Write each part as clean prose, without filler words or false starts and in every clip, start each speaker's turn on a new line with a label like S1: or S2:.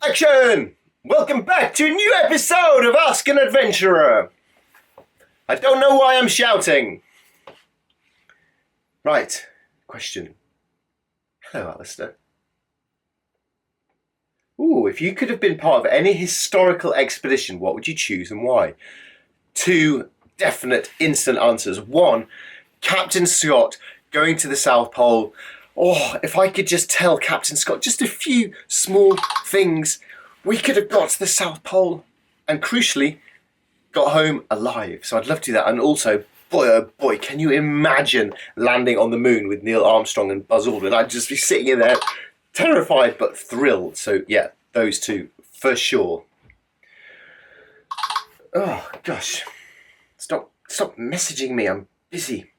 S1: Action! Welcome back to a new episode of Ask an Adventurer. I don't know why I'm shouting. Right, question. Hello, Alistair. Ooh, if you could have been part of any historical expedition, what would you choose and why? Two definite instant answers. One, Captain Scott going to the South Pole. Oh, if I could just tell Captain Scott just a few small things, we could have got to the South Pole and crucially got home alive. So I'd love to do that. And also, boy oh boy, can you imagine landing on the moon with Neil Armstrong and Buzz Aldrin? I'd just be sitting in there terrified but thrilled. So yeah, those two for sure. Oh gosh, stop messaging me, I'm busy.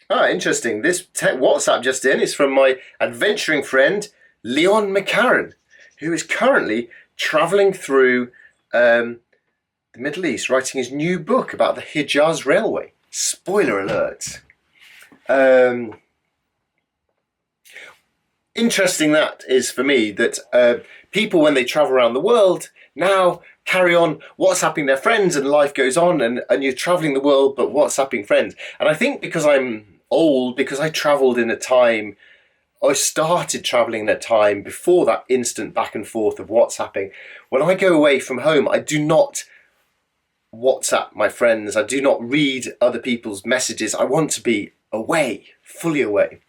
S1: Interesting. This WhatsApp just in is from my adventuring friend Leon McCarran, who is currently travelling through the Middle East, writing his new book about the Hijaz Railway. Spoiler alert. Interesting that is for me that people, when they travel around the world, now carry on WhatsApping their friends and life goes on and you're travelling the world but WhatsApping friends. And I think because I'm old, because I travelled in a time, I started travelling in a time before that instant back and forth of WhatsApping. When I go away from home, I do not WhatsApp my friends. I do not read other people's messages. I want to be away, fully away.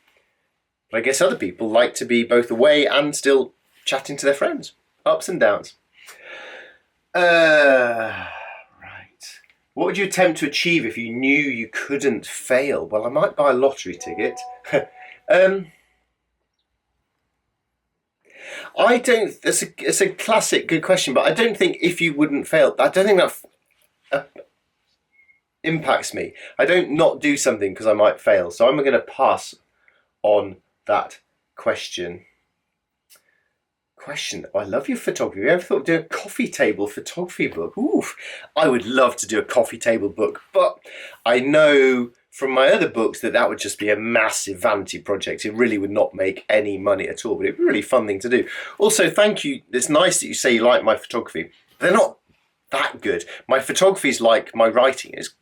S1: But I guess other people like to be both away and still chatting to their friends. Ups and downs. Right. What would you attempt to achieve if you knew you couldn't fail? Well, I might buy a lottery ticket. I don't. It's a classic good question, but I don't think if you wouldn't fail. I don't think that impacts me. I don't not do something because I might fail. So I'm going to pass on that question. I love your photography. Have you ever thought of doing a coffee table photography book? Oof, I would love to do a coffee table book, but I know from my other books that would just be a massive vanity project. It really would not make any money at all, but it'd be a really fun thing to do. Also, thank you. It's nice that you say you like my photography. They're not that good. My photography is like my writing is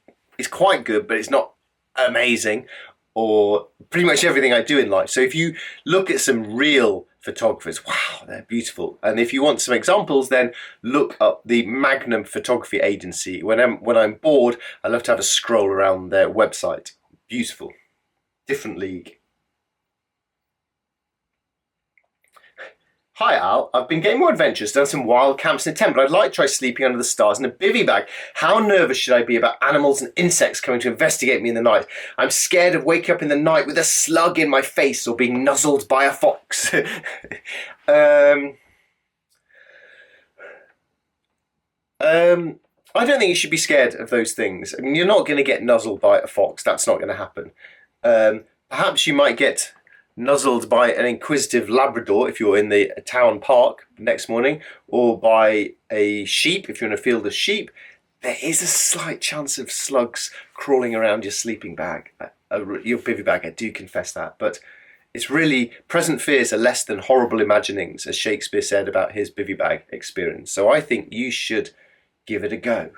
S1: quite good, but it's not amazing, or pretty much everything I do in life. So if you look at some real photographers, wow, they're beautiful. And if you want some examples, then look up the Magnum Photography Agency. When I'm bored, I love to have a scroll around their website. Beautiful. Different league. Hi Al, I've been getting more adventurous, done some wild camps in a tent, but I'd like to try sleeping under the stars in a bivvy bag. How nervous should I be about animals and insects coming to investigate me in the night? I'm scared of waking up in the night with a slug in my face or being nuzzled by a fox. I don't think you should be scared of those things. I mean, you're not going to get nuzzled by a fox. That's not going to happen. Perhaps you might get nuzzled by an inquisitive Labrador if you're in the town park next morning, or by a sheep if you're in a field of sheep. There is a slight chance of slugs crawling around your sleeping bag, your bivvy bag, I do confess that, but it's really, present fears are less than horrible imaginings, as Shakespeare said about his bivvy bag experience. So I think you should give it a go.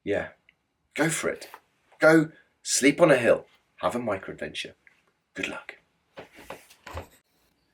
S1: Yeah, go for it. Go sleep on a hill, have a micro-adventure. Good luck.